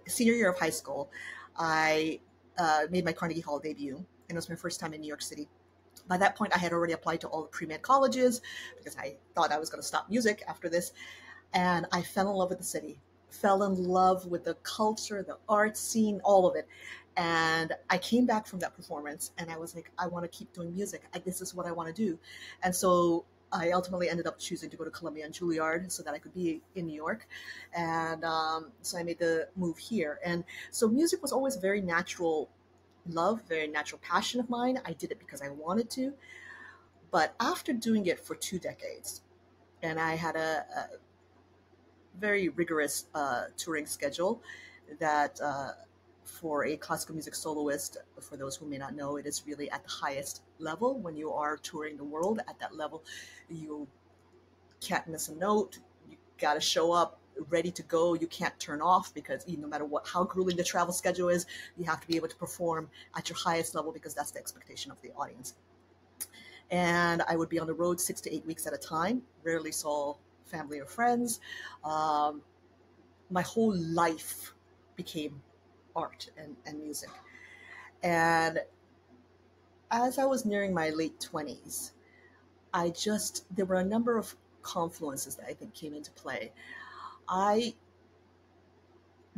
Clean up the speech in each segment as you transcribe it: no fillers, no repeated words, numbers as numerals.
senior year of high school, I made my Carnegie Hall debut, and it was my first time in New York City. By that point, I had already applied to all the pre med colleges because I thought I was going to stop music after this. And I fell in love with the city, fell in love with the culture, the art scene, all of it. And I came back from that performance and I was like, I want to keep doing music. This is what I want to do. And so I ultimately ended up choosing to go to Columbia and Juilliard so that I could be in New York. And so I made the move here. And so music was always a very natural love, very natural passion of mine. I did it because I wanted to. But after doing it for 2 decades, and I had a very rigorous touring schedule that for a classical music soloist, for those who may not know, it is really at the highest level. When you are touring the world at that level, you can't miss a note. You got to show up ready to go. You can't turn off because no matter what, how grueling the travel schedule is, you have to be able to perform at your highest level because that's the expectation of the audience. And I would be on the road 6 to 8 weeks at a time, rarely saw family or friends. Um, my whole life became art and music. And as I was nearing my late 20s, there were a number of confluences that I think came into play. I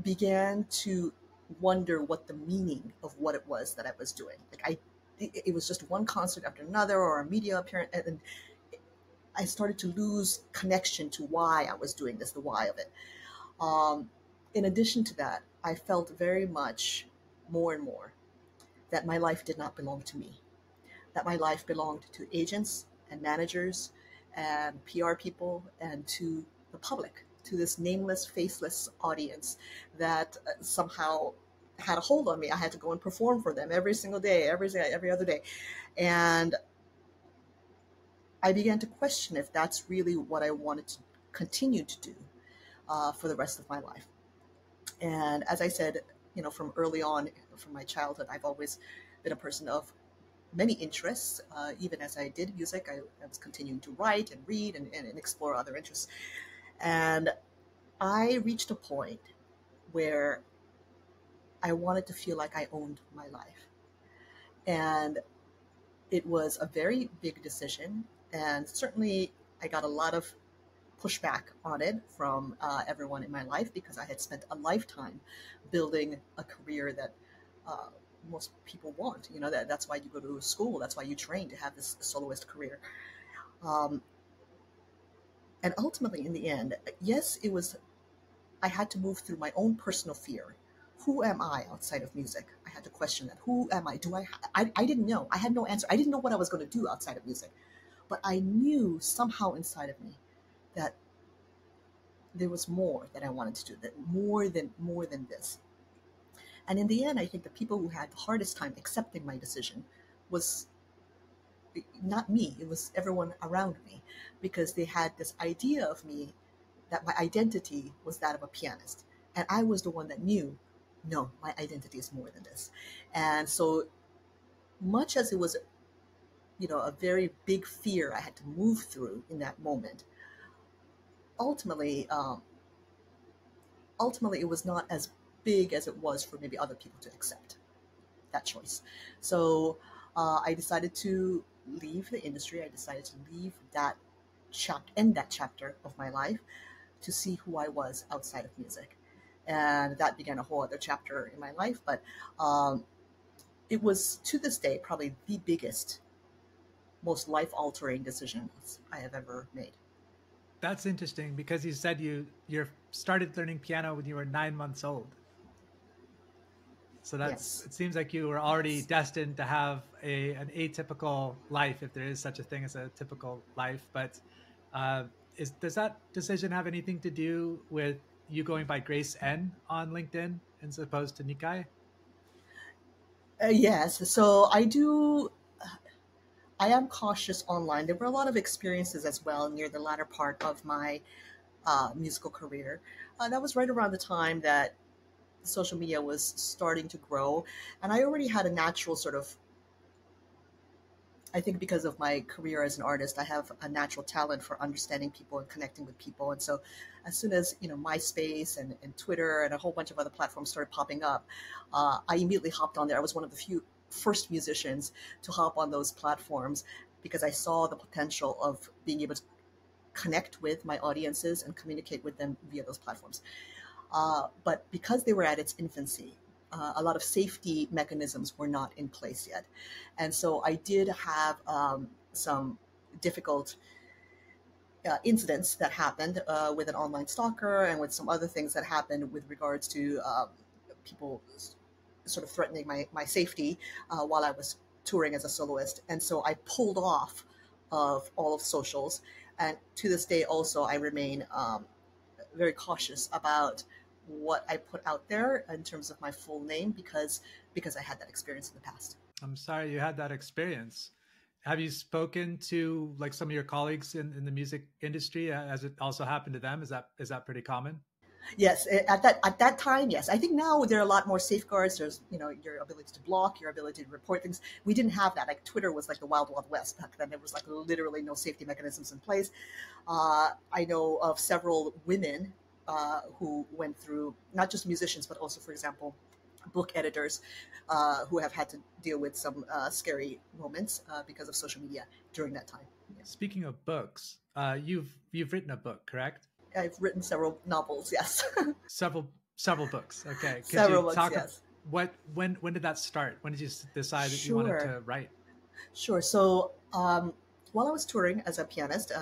began to wonder what the meaning of what it was that I was doing. It was just one concert after another or a media appearance, and I started to lose connection to why I was doing this, the why of it. Um, in addition to that, I felt very much more and more that my life did not belong to me, that my life belonged to agents and managers and PR people and to the public, to this nameless, faceless audience that somehow had a hold on me. I had to go and perform for them every single day, every other day. And I began to question if that's really what I wanted to continue to do for the rest of my life. And as I said, from early on, from my childhood, I've always been a person of many interests. Even as I did music, I was continuing to write and read and explore other interests. And I reached a point where I wanted to feel like I owned my life. And it was a very big decision. And certainly I got a lot of pushback on it from everyone in my life because I had spent a lifetime building a career that uh, most people want. That's why you go to school. That's why you train to have this soloist career. Um, and ultimately, in the end, yes, it was. I had to move through my own personal fear. Who am I outside of music? I had to question that. Who am I? I didn't know. I had no answer. I didn't know what I was going to do outside of music, but I knew somehow inside of me that there was more that I wanted to do. That more than this. And in the end, I think the people who had the hardest time accepting my decision was not me, it was everyone around me, because they had this idea of me that my identity was that of a pianist. And I was the one that knew, no, my identity is more than this. And so much as it was, a very big fear I had to move through in that moment, ultimately, ultimately it was not as big as it was for maybe other people to accept that choice. So I decided to leave the industry. I decided to leave that end that chapter of my life to see who I was outside of music. And that began a whole other chapter in my life. But it was, to this day, probably the biggest, most life altering decisions I have ever made. That's interesting because you said you started learning piano when you were 9 months old. So that's Yes. it seems like you were already Yes. destined to have an atypical life, if there is such a thing as a typical life. But uh, does that decision have anything to do with you going by Grace N on LinkedIn as opposed to Nikai? Yes. So I am cautious online. There were a lot of experiences as well near the latter part of my musical career. That was right around the time that social media was starting to grow. And I already had a natural sort of, I think because of my career as an artist, I have a natural talent for understanding people and connecting with people. And so as soon as MySpace and Twitter and a whole bunch of other platforms started popping up, I immediately hopped on there. I was one of the few first musicians to hop on those platforms because I saw the potential of being able to connect with my audiences and communicate with them via those platforms. But because they were at its infancy, a lot of safety mechanisms were not in place yet. And so I did have some difficult incidents that happened with an online stalker and with some other things that happened with regards to people sort of threatening my safety while I was touring as a soloist. And so I pulled off of all of socials. And to this day, also, I remain very cautious about what I put out there in terms of my full name because I had that experience in the past. I'm sorry you had that experience. Have you spoken to like some of your colleagues in the music industry? Has it also happened to them? Is that pretty common? Yes, at that time, yes. I think now there are a lot more safeguards. There's your ability to block, your ability to report things. We didn't have that. Like Twitter was like the wild wild west back then. There was like literally no safety mechanisms in place. I know of several women who went through, not just musicians, but also, for example, book editors who have had to deal with some scary moments because of social media during that time. Yeah. Speaking of books, you've written a book, correct? I've written several novels, yes. Several books. Okay. Could you Several books, talk yes. when did that start? When did you decide that you wanted Sure, to write? sure. So while I was touring as a pianist,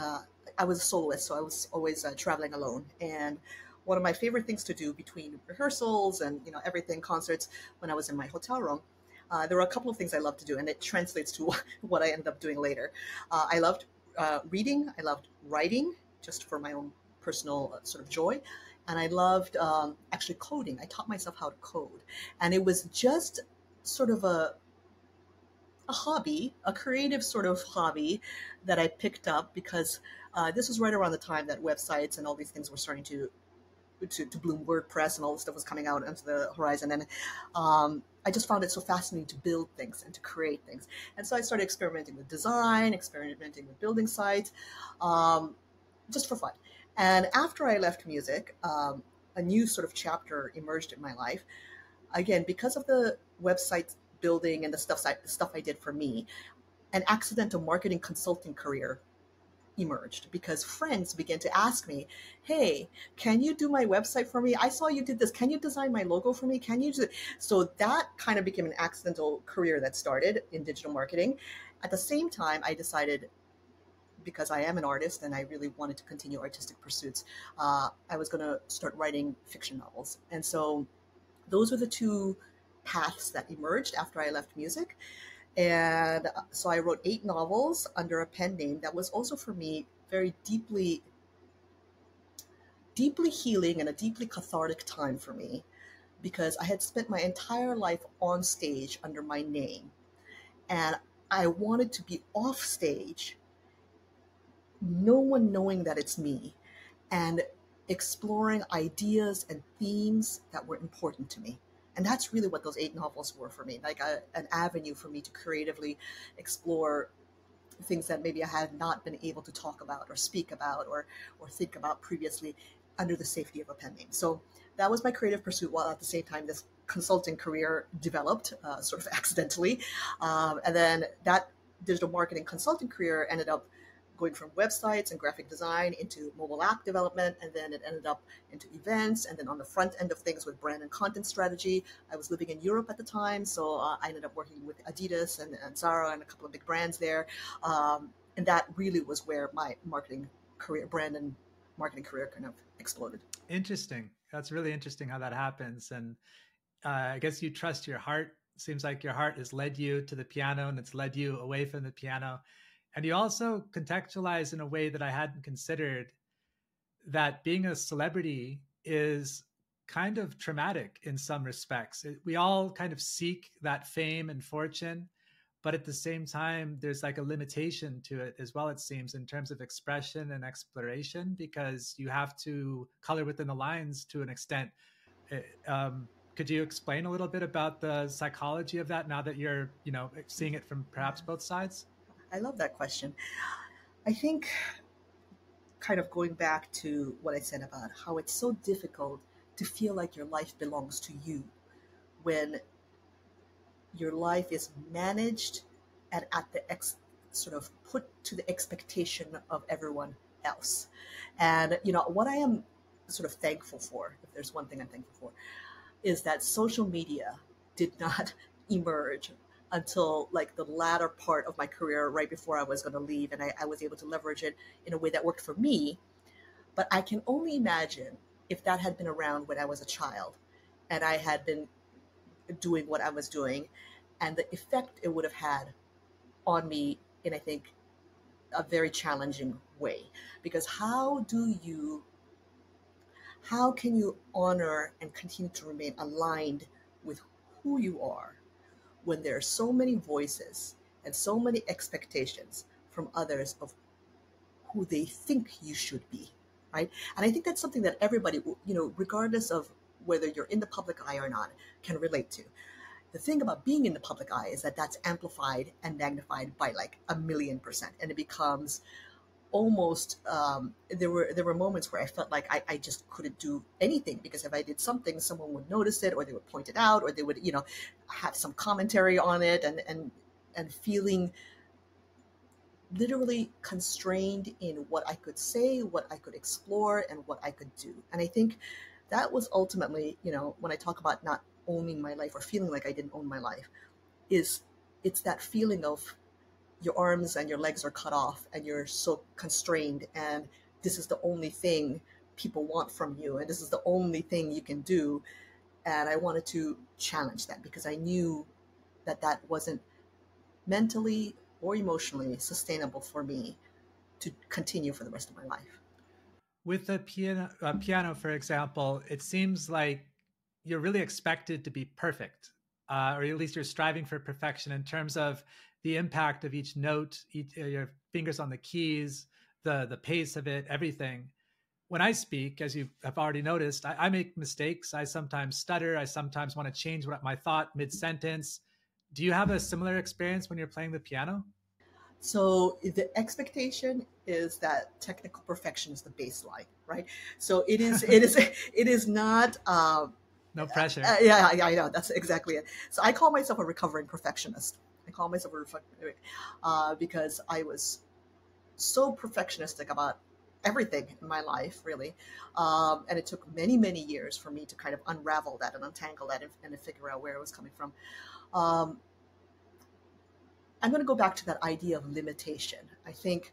I was a soloist, so I was always traveling alone. And one of my favorite things to do between rehearsals and everything, concerts, when I was in my hotel room, there were a couple of things I loved to do, and it translates to what I ended up doing later. I loved reading. I loved writing, just for my own personal sort of joy. And I loved actually coding. I taught myself how to code. And it was just sort of a hobby, a creative sort of hobby that I picked up because this was right around the time that websites and all these things were starting to bloom. WordPress and all this stuff was coming out into the horizon. And I just found it so fascinating to build things and to create things. And so I started experimenting with design, experimenting with building sites, um, just for fun. And after I left music, a new sort of chapter emerged in my life. Again, because of the website building and the stuff I did for me, an accidental marketing consulting career emerged because friends began to ask me, "Hey, can you do my website for me? I saw you did this. Can you design my logo for me? Can you do?" So that kind of became an accidental career that started in digital marketing. At the same time, I decided, because I am an artist and I really wanted to continue artistic pursuits, I was going to start writing fiction novels. And so those were the two paths that emerged after I left music. And so I wrote 8 novels under a pen name that was also for me very deeply healing and a deeply cathartic time for me because I had spent my entire life on stage under my name. And I wanted to be off stage, no one knowing that it's me, and exploring ideas and themes that were important to me. And that's really what those 8 novels were for me, like an avenue for me to creatively explore things that maybe I had not been able to talk about or speak about or think about previously under the safety of a pen name. So that was my creative pursuit, while at the same time this consulting career developed sort of accidentally. And then that digital marketing consulting career ended up going from websites and graphic design into mobile app development, and then it ended up into events, and then on the front end of things with brand and content strategy. I was living in Europe at the time, so I ended up working with Adidas and Zara and a couple of big brands there, and that really was where my marketing career, brand and marketing career, kind of exploded. Interesting. That's really interesting how that happens. And I guess you trust your heart. Seems like your heart has led you to the piano and it's led you away from the piano. And you also contextualize in a way that I hadn't considered that being a celebrity is kind of traumatic in some respects. We all kind of seek that fame and fortune, but at the same time, there's like a limitation to it as well, it seems, in terms of expression and exploration, because you have to color within the lines to an extent. Eh, could you explain a little bit about the psychology of that now that you're, seeing it from perhaps both sides? I love that question. I think kind of going back to what I said about how it's so difficult to feel like your life belongs to you when your life is managed and at the sort of put to the expectation of everyone else. And what I am sort of thankful for, if there's one thing I'm thankful for, is that social media did not emerge until like the latter part of my career, right before I was going to leave, and I was able to leverage it in a way that worked for me. But I can only imagine if that had been around when I was a child and I had been doing what I was doing, and the effect it would have had on me in, I think, a very challenging way. Because how can you honor and continue to remain aligned with who you are when there are so many voices and so many expectations from others of who they think you should be, right? And I think that's something that everybody, regardless of whether you're in the public eye or not, can relate to. The thing about being in the public eye is that that's amplified and magnified by like a million percent, and it becomes almost there were moments where I felt like I just couldn't do anything, because if I did something, someone would notice it, or they would point it out, or they would have some commentary on it, and feeling literally constrained in what I could say, what I could explore, and what I could do. And I think that was ultimately, when I talk about not owning my life or feeling like I didn't own my life, it's that feeling of your arms and your legs are cut off and you're so constrained, and this is the only thing people want from you, and this is the only thing you can do. And I wanted to challenge that, because I knew that that wasn't mentally or emotionally sustainable for me to continue for the rest of my life. With the piano, for example, it seems like you're really expected to be perfect, or at least you're striving for perfection in terms of the impact of each note, your fingers on the keys, the pace of it, everything. When I speak, as you have already noticed, I make mistakes. I sometimes stutter. I sometimes want to change my thought mid sentence. Do you have a similar experience when you're playing the piano? So the expectation is that technical perfection is the baseline, right? So it is not. No pressure. Yeah, I know. That's exactly it. So I call myself a recovering perfectionist. I call myself because I was so perfectionistic about everything in my life, really. And it took many, many years for me to kind of unravel that and untangle that, and to figure out where it was coming from. Um, I'm going to go back to that idea of limitation. I think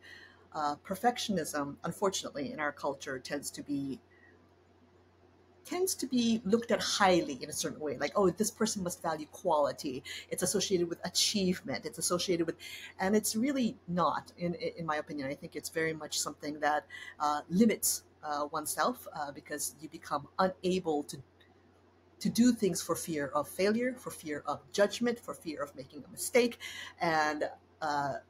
perfectionism, unfortunately, in our culture tends to be looked at highly in a certain way, like, oh, this person must value quality, it's associated with achievement, it's associated with, and it's really not, in my opinion. I think it's very much something that limits oneself, because you become unable to do things for fear of failure, for fear of judgment, for fear of making a mistake. And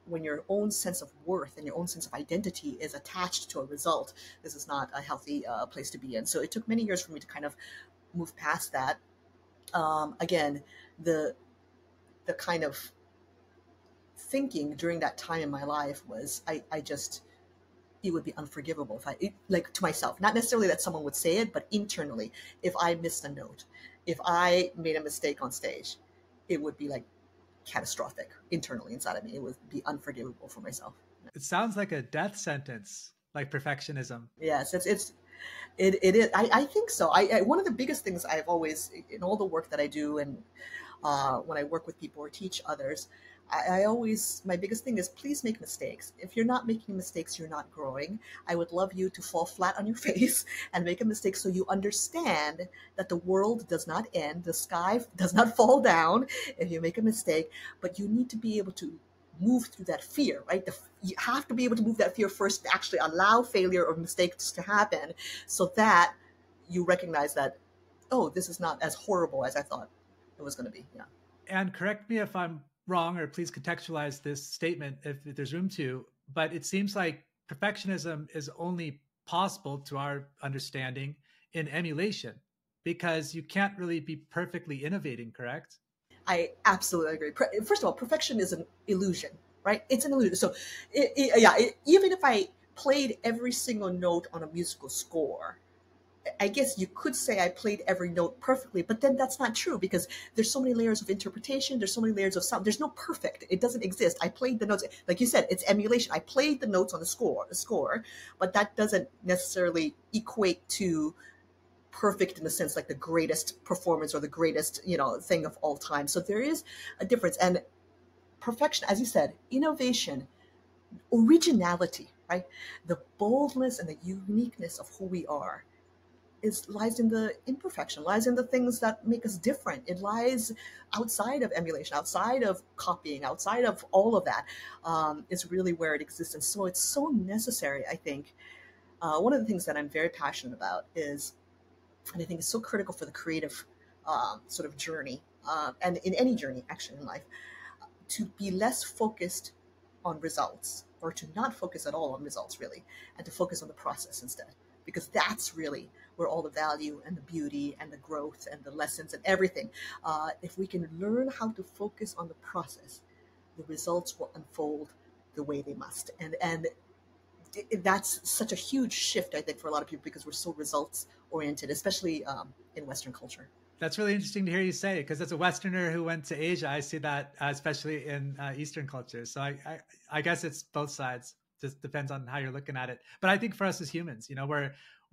when your own sense of worth and your own sense of identity is attached to a result, this is not a healthy place to be in. So it took many years for me to kind of move past that. Again, the kind of thinking during that time in my life was, I just, it would be unforgivable if like, to myself, not necessarily that someone would say it, but internally, if I missed a note, if I made a mistake on stage, it would be like catastrophic internally inside of me. It would be unforgivable for myself. It sounds like a death sentence, like perfectionism. Yes, it is. I think so. One of the biggest things I've always, in all the work that I do, and when I work with people or teach others, I always, my biggest thing is, please make mistakes. If you're not making mistakes, you're not growing. I would love you to fall flat on your face and make a mistake, so you understand that the world does not end, the sky does not fall down if you make a mistake, but you need to be able to move through that fear, right? You have to be able to move that fear first to actually allow failure or mistakes to happen, so that you recognize that, oh, this is not as horrible as I thought it was going to be. Yeah. And correct me if I'm wrong, or please contextualize this statement if there's room to, but it seems like perfectionism is only possible, to our understanding, in emulation, because you can't really be perfectly innovating, correct? I absolutely agree. First of all, perfection is an illusion, right? It's an illusion. So, even if I played every single note on a musical score, I guess you could say I played every note perfectly, but then that's not true because there's so many layers of interpretation. There's so many layers of sound. There's no perfect. It doesn't exist. I played the notes, like you said, it's emulation. I played the notes on the score, but that doesn't necessarily equate to perfect in the sense like the greatest performance or the greatest, thing of all time. So there is a difference. And perfection, as you said, innovation, originality, right? The boldness and the uniqueness of who we are lies in the imperfection, lies in the things that make us different. It lies outside of emulation, outside of copying, outside of all of that. It's really where it exists, and so it's so necessary. I think one of the things that I'm very passionate about is, and I think is so critical for the creative sort of journey, and in any journey actually in life, to be less focused on results, or to not focus at all on results really, and to focus on the process instead, because that's really where all the value and the beauty and the growth and the lessons and everything, if we can learn how to focus on the process, the results will unfold the way they must. And that's such a huge shift, I think, for a lot of people, because we're so results oriented, especially in Western culture. That's really interesting to hear you say, because as a Westerner who went to Asia, I see that especially in Eastern cultures. So I guess it's both sides. Just depends on how you're looking at it. But I think for us as humans,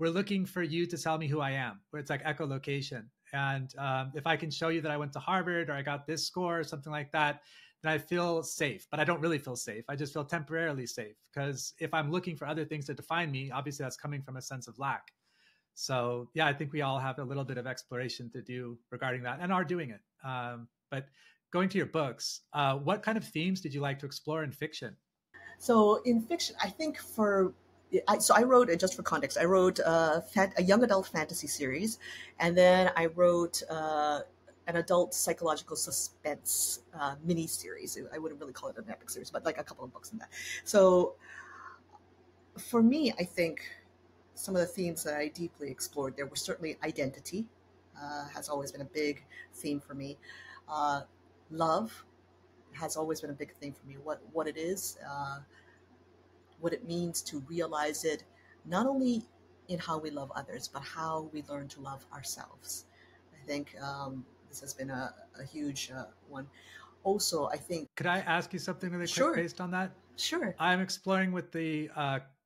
we're looking for you to tell me who I am. Where it's like echolocation. And if I can show you that I went to Harvard or I got this score or something like that, then I feel safe. But I don't really feel safe. I just feel temporarily safe, because if I'm looking for other things to define me, obviously that's coming from a sense of lack. So yeah, I think we all have a little bit of exploration to do regarding that, and are doing it. But going to your books, what kind of themes did you like to explore in fiction? So in fiction, I think I wrote, just for context, I wrote a young adult fantasy series, and then I wrote an adult psychological suspense mini series. I wouldn't really call it an epic series, but like a couple of books in that. So for me, I think some of the themes that I deeply explored there were certainly identity, has always been a big theme for me. Uh, Love has always been a big theme for me. What it is, what it means to realize it, not only in how we love others, but how we learn to love ourselves. I think this has been a huge one. Also, I think, Could I ask you something really quick sure, based on that? sure. I'm exploring with the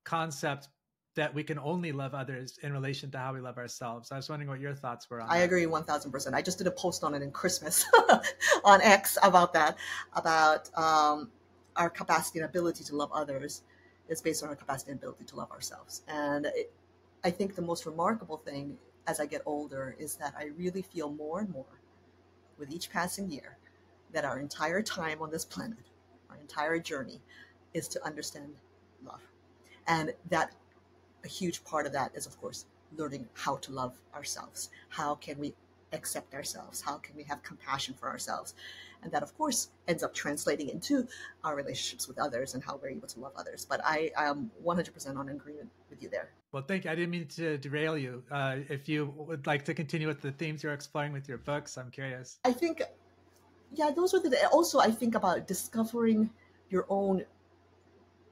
concept that we can only love others in relation to how we love ourselves. I was wondering what your thoughts were on I that. agree 1000%. I just did a post on it in Christmas on X about that, about our capacity and ability to love others is based on our capacity and ability to love ourselves. And I think the most remarkable thing as I get older is that I really feel more and more with each passing year that our entire time on this planet, our entire journey, is to understand love. And that a huge part of that is, of course, learning how to love ourselves. How can we accept ourselves? How can we have compassion for ourselves? And that, of course, ends up translating into our relationships with others and how we're able to love others. But I am 100% on agreement with you there. Well, thank you. I didn't mean to derail you. If you would like to continue with the themes you're exploring with your books, I'm curious. I think, yeah, those were also, I think about discovering your own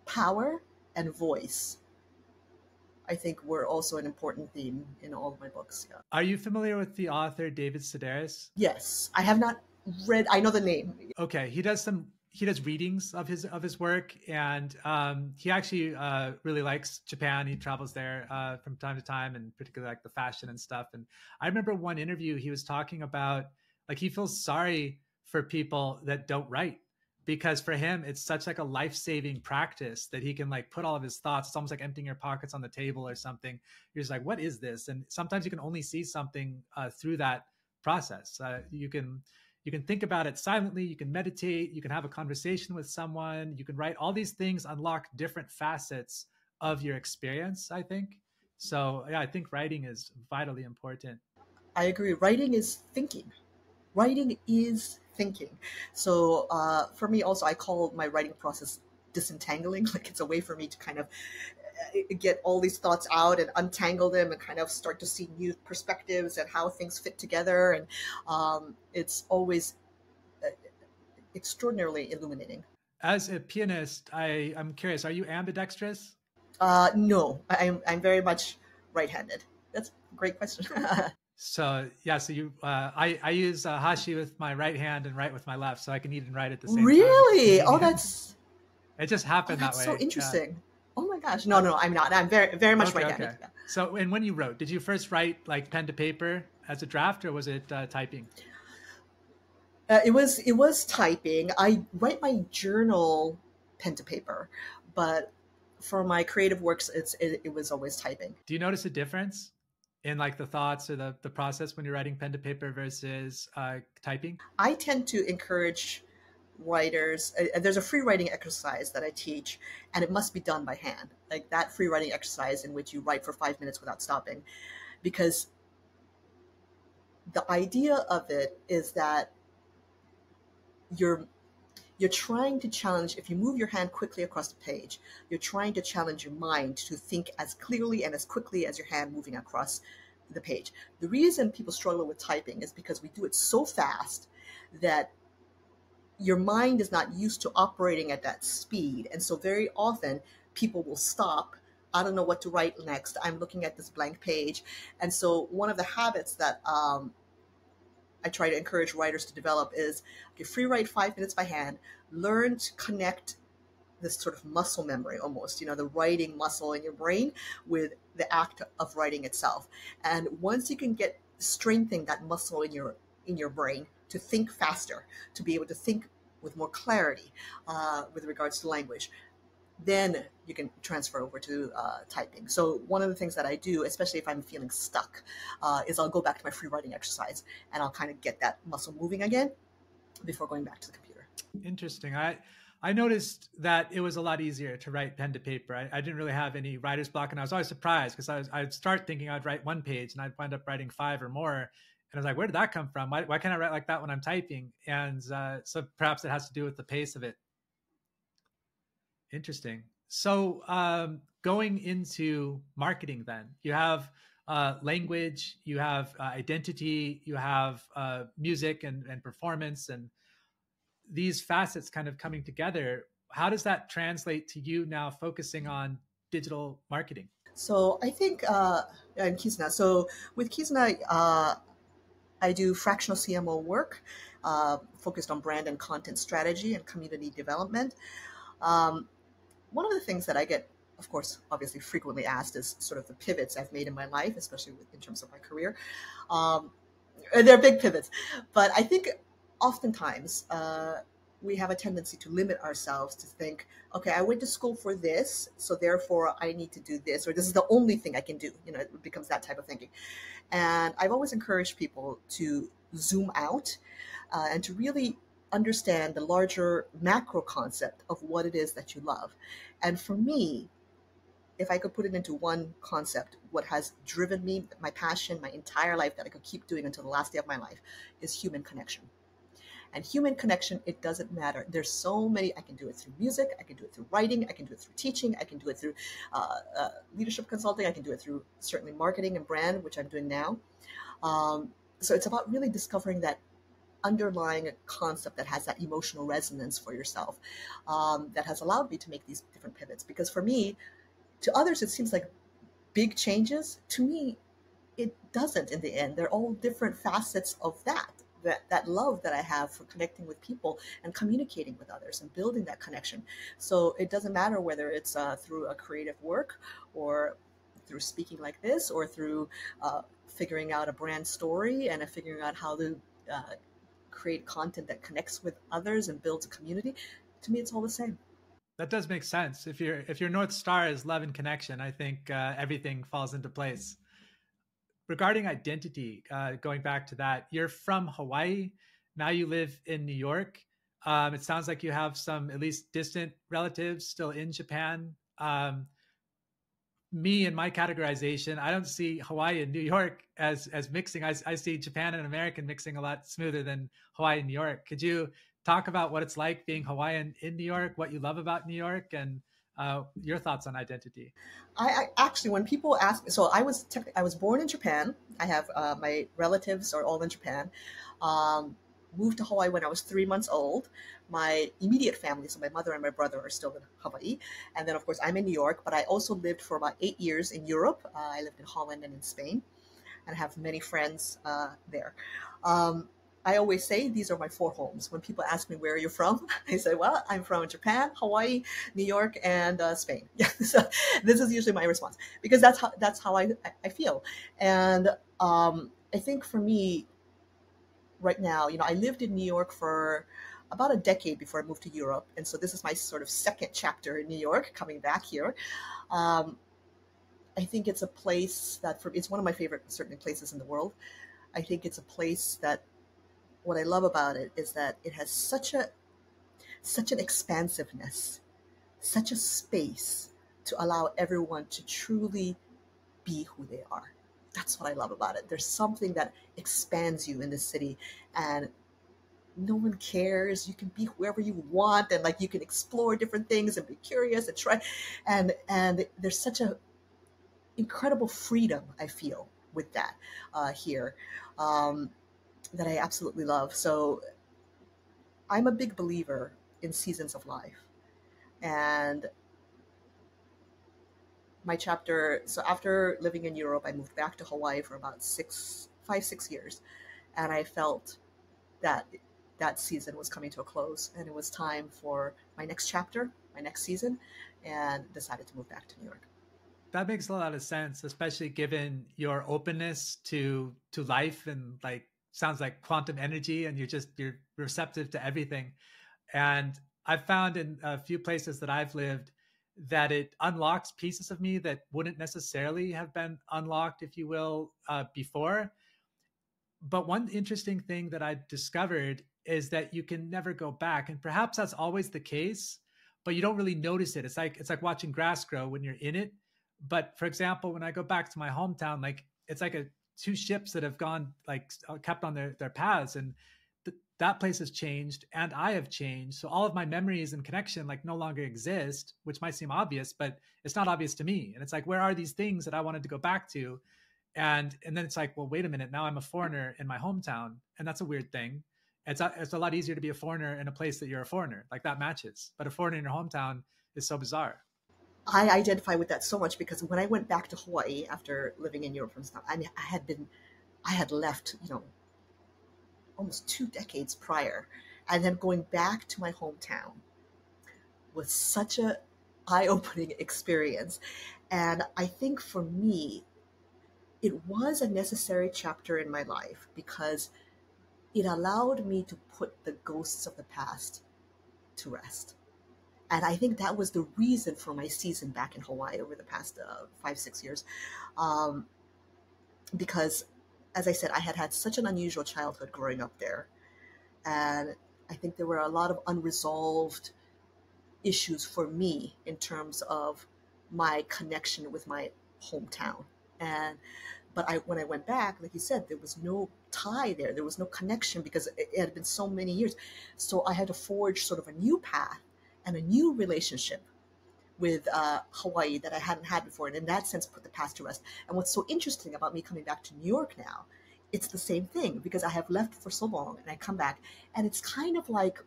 power and voice. I think were also an important theme in all of my books. Yeah. Are you familiar with the author David Sedaris? Yes, I have not read. I know the name. Okay, he does readings of his work, and he actually really likes Japan. He travels there from time to time, and particularly like the fashion and stuff. And I remember one interview he was talking about, like, he feels sorry for people that don't write, because for him it's such like a life-saving practice that he can like put all of his thoughts. It's almost like emptying your pockets on the table or something. You're just like, what is this? And sometimes you can only see something through that process. You can think about it silently, you can meditate, you can have a conversation with someone, you can write. All these things unlock different facets of your experience, I think. So yeah, I think writing is vitally important. I agree. Writing is thinking. Writing is thinking. So for me, also, I call my writing process disentangling. Like it's a way for me to kind of get all these thoughts out and untangle them and kind of start to see new perspectives and how things fit together. And it's always uh, extraordinarily illuminating. As a pianist, I'm curious, are you ambidextrous? No, I'm very much right-handed. That's a great question. So yeah, so I use hashi with my right hand and right with my left, so I can eat and write at the same time if it's Really? convenient. It just Oh, happened that that's so way. Yeah. interesting. Oh my gosh. No, Uh, no, I'm not. I'm very much okay, right-handed. okay. Yeah. So, and when you wrote, did you first write like pen to paper as a draft, or was it typing? It was typing. I write my journal pen to paper, but for my creative works, it was always typing. Do you notice a difference in like the thoughts or the process when you're writing pen to paper versus typing? I tend to encourage writers. There's a free writing exercise that I teach, and it must be done by hand. Like that free writing exercise in which you write for 5 minutes without stopping, because the idea of it is that you're you're trying to challenge. If you move your hand quickly across the page, you're trying to challenge your mind to think as clearly and as quickly as your hand moving across the page. The reason people struggle with typing is because we do it so fast that your mind is not used to operating at that speed. And so very often people will stop. I don't know what to write next. I'm looking at this blank page. And so one of the habits that I try to encourage writers to develop is, okay, free write 5 minutes by hand, learn to connect this sort of muscle memory, almost, the writing muscle in your brain with the act of writing itself. And once you can get strengthening that muscle in your brain to think faster, to be able to think with more clarity with regards to language, then you can transfer over to typing. So one of the things that I do, especially if I'm feeling stuck, is I'll go back to my free writing exercise and I'll kind of get that muscle moving again before going back to the computer. Interesting. I noticed that it was a lot easier to write pen to paper. I didn't really have any writer's block, and I was always surprised because I'd start thinking I'd write one page and I'd wind up writing five or more. And I was like, where did that come from? Why can't I write like that when I'm typing? And so perhaps it has to do with the pace of it. Interesting. So going into marketing, then you have language, you have identity, you have music and performance, and these facets kind of coming together. How does that translate to you now focusing on digital marketing? So I think in Kizna, so with Kizna, I do fractional CMO work focused on brand and content strategy and community development. Um, One of the things that I get, of course, obviously frequently asked is sort of the pivots I've made in my life, especially in terms of my career. Um, and they're big pivots, but I think oftentimes we have a tendency to limit ourselves to think, okay, I went to school for this, so therefore I need to do this, or this is the only thing I can do. It becomes that type of thinking. And I've always encouraged people to zoom out and to really understand the larger macro concept of what it is that you love. And for me, if I could put it into one concept, what has driven me, my passion, my entire life that I could keep doing until the last day of my life is human connection. And human connection, it doesn't matter. There's so many. I can do it through music. I can do it through writing. I can do it through teaching. I can do it through leadership consulting. I can do it through certainly marketing and brand, which I'm doing now. So it's about really discovering that underlying concept that has that emotional resonance for yourself, that has allowed me to make these different pivots. Because for me, to others, it seems like big changes. To me, it doesn't in the end. They're all different facets of that love that I have for connecting with people and communicating with others and building that connection. So it doesn't matter whether it's through a creative work or through speaking like this or through figuring out a brand story and figuring out how to create content that connects with others and builds a community. To me, it's all the same. That does make sense. If your North Star is love and connection, I think everything falls into place. Regarding identity, going back to that, you're from Hawaii. Now you live in New York. It sounds like you have some at least distant relatives still in Japan. Me and my categorization, I don't see Hawaii and New York as mixing. I see Japan and American mixing a lot smoother than Hawaii and New York. Could you talk about what it's like being Hawaiian in New York, what you love about New York, and your thoughts on identity? I actually, when people ask, so I was born in Japan. I have my relatives are all in Japan. Um, moved to Hawaii when I was 3 months old. My immediate family, so my mother and my brother, are still in Hawaii. And then, of course, I'm in New York, but I also lived for about 8 years in Europe. I lived in Holland and in Spain, and have many friends there. Um, I always say these are my four homes. When people ask me where are you from, I say, well, I'm from Japan, Hawaii, New York, and Spain. Yeah, so this is usually my response because that's how I feel. And I think for me right now, I lived in New York for about a decade before I moved to Europe, and so this is my sort of second chapter in New York, coming back here. Um, I think it's a place that it's one of my favorite certainly places in the world. I think it's a place that what I love about it is that it has such an expansiveness, such a space to allow everyone to truly be who they are. That's what I love about it. There's something that expands you in the city, and no one cares. You can be whoever you want, and like you can explore different things and be curious and try. And there's such a incredible freedom I feel with that here. Um, that I absolutely love. So I'm a big believer in seasons of life. And my chapter, so after living in Europe, I moved back to Hawaii for about 6 years. And I felt that that season was coming to a close and it was time for my next chapter, my next season, and decided to move back to New York. That makes a lot of sense, especially given your openness to life and like sounds like quantum energy, and you're receptive to everything. And I've found in a few places that I've lived that it unlocks pieces of me that wouldn't necessarily have been unlocked, if you will, before. But one interesting thing that I discovered is that you can never go back, and perhaps that's always the case, but you don't really notice it. It's like watching grass grow when you're in it. But for example, when I go back to my hometown, like it's like two ships that have gone like kept on their paths, and that place has changed, and I have changed. So all of my memories and connection like no longer exist, which might seem obvious, but it's not obvious to me. And it's like, where are these things that I wanted to go back to? And then it's like, well, wait a minute, now I'm a foreigner in my hometown, and that's a weird thing. It's a lot easier to be a foreigner in a place that you're a foreigner, like that matches, but a foreigner in your hometown is so bizarre. I identify with that so much because when I went back to Hawaii after living in Europe from stuff, I mean, I had left, almost 2 decades prior, and then going back to my hometown was such a eye-opening experience. And I think for me, it was a necessary chapter in my life because it allowed me to put the ghosts of the past to rest. And I think that was the reason for my season back in Hawaii over the past 5, 6 years. Um, because, as I said, I had had such an unusual childhood growing up there. And I think there were a lot of unresolved issues for me in terms of my connection with my hometown. And but when I went back, like you said, there was no tie there. There was no connection because it had been so many years. So I had to forge sort of a new path and a new relationship with Hawaii that I hadn't had before, and in that sense, put the past to rest. And what's so interesting about me coming back to New York now, it's the same thing because I have left for so long, and I come back, and it's kind of like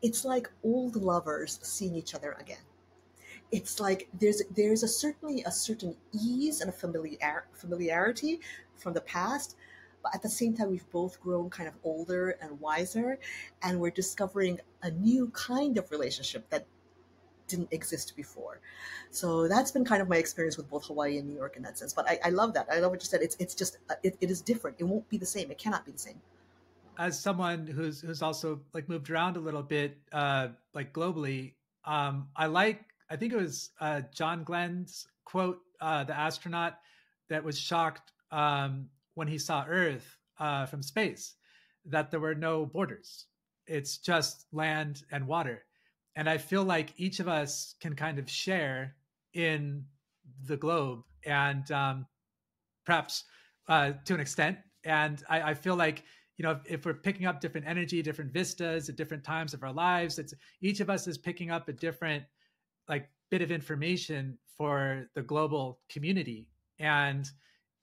it's like old lovers seeing each other again. It's like there's certainly a certain ease and a familiarity from the past, but at the same time we've both grown kind of older and wiser, and we're discovering a new kind of relationship that didn't exist before. So that's been kind of my experience with both Hawaii and New York in that sense. But I love that. I love what you said. It's just it is different. It won't be the same. It cannot be the same. As someone who's also like moved around a little bit, like globally, I think it was John Glenn's quote, the astronaut that was shocked when he saw Earth from space, that there were no borders. It's just land and water. And I feel like each of us can kind of share in the globe, and perhaps to an extent. And I feel like, if we're picking up different energy, different vistas at different times of our lives, it's each of us is picking up a different like bit of information for the global community. And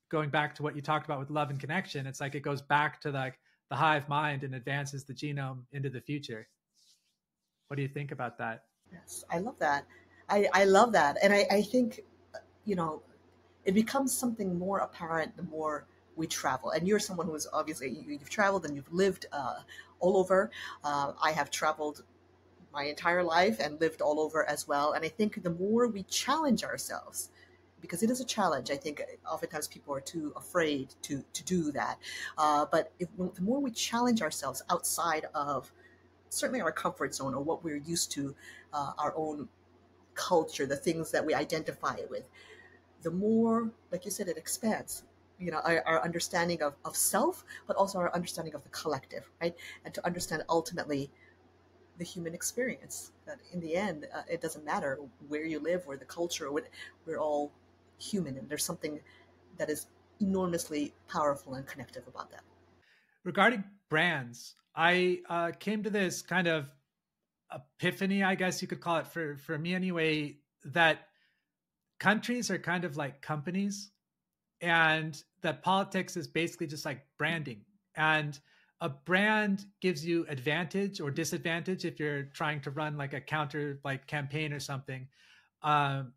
going back to what you talked about with love and connection, it's like it goes back to like the hive mind and advances the genome into the future. What do you think about that? Yes, I love that. I love that. And I think, you know, it becomes something more apparent the more we travel. And you're someone who is obviously, you've traveled and you've lived all over. I have traveled my entire life and lived all over as well. And I think the more we challenge ourselves, because it is a challenge, I think oftentimes people are too afraid to do that. But the more we challenge ourselves outside of certainly our comfort zone or what we're used to, our own culture, the things that we identify with, the more, like you said, it expands. You know, our understanding of self, but also our understanding of the collective, right? And to understand ultimately the human experience. That in the end, it doesn't matter where you live or the culture. We're all human, and there's something that is enormously powerful and connective about that. Regarding brands, I came to this kind of epiphany, I guess you could call it, for me anyway, that countries are kind of like companies, and that politics is basically just like branding. And a brand gives you advantage or disadvantage if you're trying to run like a counter like campaign or something. Um,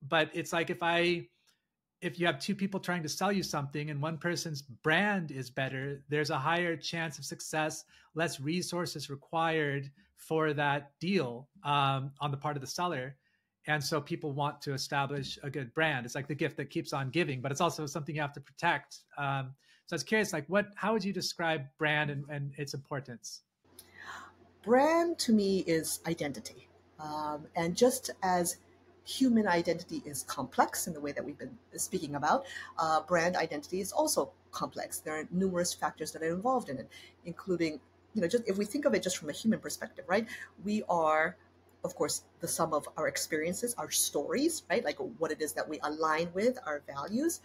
but it's like if you have two people trying to sell you something and one person's brand is better, there's a higher chance of success, less resources required for that deal on the part of the seller. And so people want to establish a good brand. It's like the gift that keeps on giving, but it's also something you have to protect. So I was curious, like, how would you describe brand and its importance? Brand to me is identity. And just as human identity is complex in the way that we've been speaking about, brand identity is also complex. There are numerous factors that are involved in it, including, just if we think of it just from a human perspective, right? We are, of course, the sum of our experiences, our stories, right? Like what it is that we align with, our values.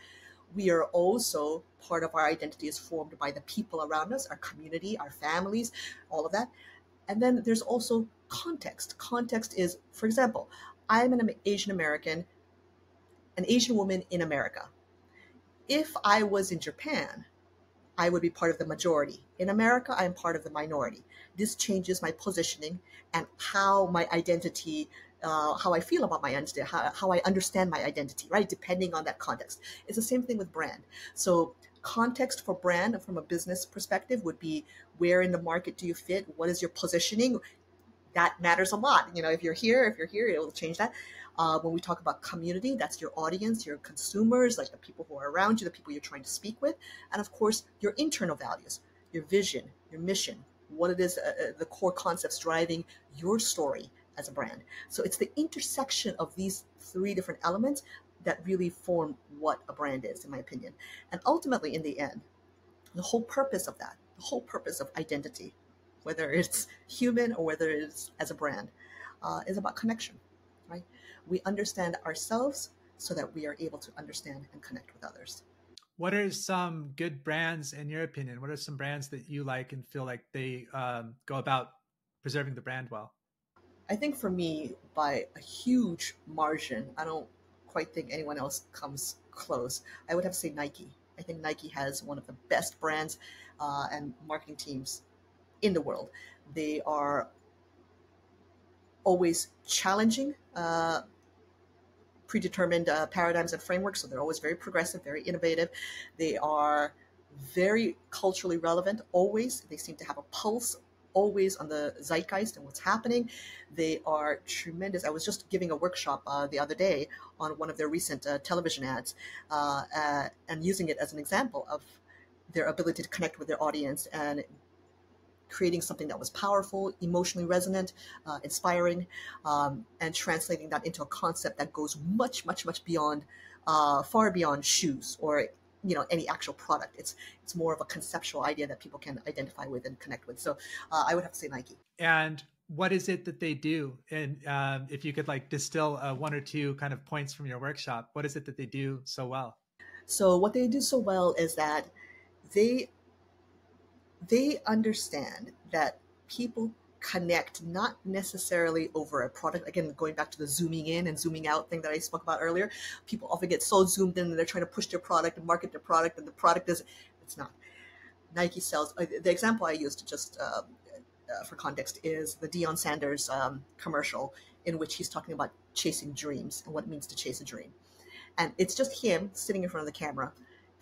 We are also, part of our identity is formed by the people around us, our community, our families, all of that. And then there's also context. Context is, for example, I'm an Asian American, an Asian woman in America. If I was in Japan, I would be part of the majority. In America, I'm part of the minority. This changes my positioning and how my identity, how I feel about my identity, how I understand my identity, right? Depending on that context. It's the same thing with brand. So context for brand from a business perspective would be, where in the market do you fit? What is your positioning? That matters a lot. If you're here, it will change that. When we talk about community, that's your audience, your consumers, like the people who are around you, the people you're trying to speak with. And of course, your internal values, your vision, your mission, what it is, the core concepts driving your story as a brand. So it's the intersection of these three different elements that really form what a brand is, in my opinion. And ultimately, in the end, the whole purpose of that, the whole purpose of identity, whether it's human or whether it's as a brand, is about connection, right? We understand ourselves so that we are able to understand and connect with others. What are some good brands in your opinion? What are some brands that you like and feel like they go about preserving the brand well? I think for me, by a huge margin, I don't quite think anyone else comes close. I would have to say Nike. I think Nike has one of the best brands and marketing teams in the world. They are always challenging predetermined paradigms and frameworks, so they're always very progressive, very innovative. They are very culturally relevant, always. They seem to have a pulse always on the zeitgeist and what's happening. They are tremendous. I was just giving a workshop the other day on one of their recent television ads and using it as an example of their ability to connect with their audience and creating something that was powerful, emotionally resonant, inspiring, and translating that into a concept that goes much, much, much beyond, far beyond shoes or any actual product. It's more of a conceptual idea that people can identify with and connect with. So I would have to say Nike. And what is it that they do? And if you could like distill one or two kind of points from your workshop, what is it that they do so well? So what they do so well is that they they understand that people connect not necessarily over a product. Again, going back to the zooming in and zooming out thing that I spoke about earlier, people often get so zoomed in and they're trying to push their product and market their product, and the product is, it's not. Nike sells, the example I used just for context is the Deion Sanders commercial in which he's talking about chasing dreams and what it means to chase a dream. And it's just him sitting in front of the camera,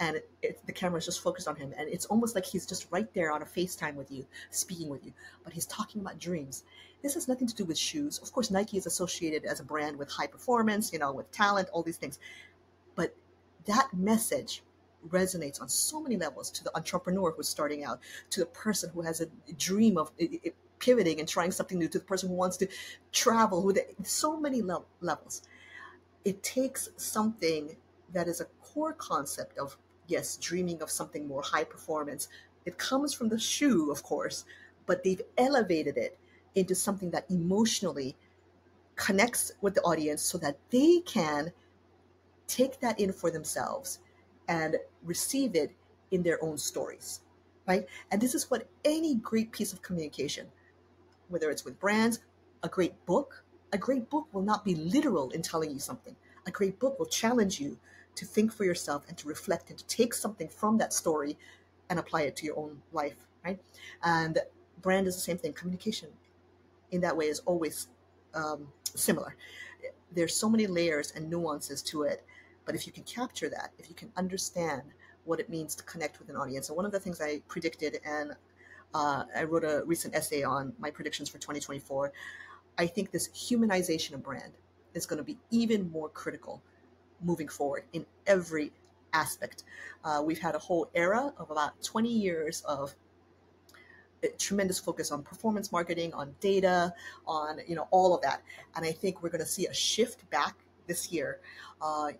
and the camera is just focused on him, and it's almost like he's just right there on a FaceTime with you, speaking with you, but he's talking about dreams. This has nothing to do with shoes. Of course, Nike is associated as a brand with high performance, with talent, all these things. But that message resonates on so many levels, to the entrepreneur who's starting out, to the person who has a dream of pivoting and trying something new, to the person who wants to travel, with so many levels. It takes something that is a core concept of, yes, dreaming of something more high performance. It comes from the shoe, of course, but they've elevated it into something that emotionally connects with the audience so that they can take that in for themselves and receive it in their own stories, right? And this is what any great piece of communication, whether it's with brands, a great book will not be literal in telling you something. A great book will challenge you to think for yourself and to reflect and to take something from that story and apply it to your own life, right? And brand is the same thing. Communication in that way is always similar. There's so many layers and nuances to it, but if you can capture that, if you can understand what it means to connect with an audience, and one of the things I predicted, and I wrote a recent essay on my predictions for 2024, I think this humanization of brand is going to be even more critical moving forward in every aspect. We've had a whole era of about 20 years of tremendous focus on performance marketing, on data, on all of that, and I think we're going to see a shift back this year